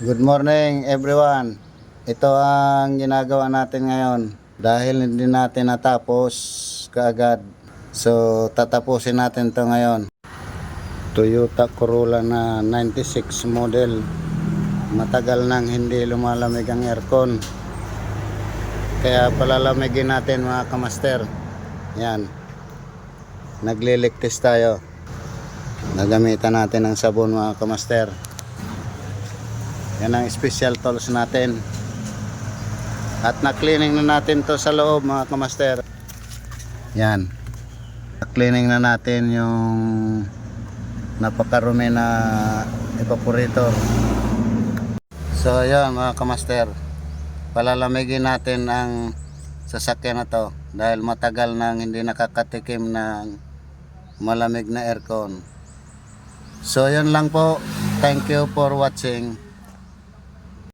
Good morning everyone. Ito ang ginagawa natin ngayon dahil hindi natin natapos kaagad. So tatapusin natin to ngayon. Toyota Corolla na 96 model. Matagal nang hindi lumalamig ang aircon. Kaya palalamigin natin mga kamaster. Yan. Nagliligtis tayo. Nagamitan natin ng sabon mga kamaster. Yan ang special tools natin. At na-cleaning na natin to sa loob mga kamaster. Yan. Na-cleaning na natin yung napakarumi na evaporator. So yan mga kamaster. Palalamigin natin ang sasakyan na to. Dahil matagal nang hindi nakakatikim ng malamig na aircon. So yan lang po. Thank you for watching.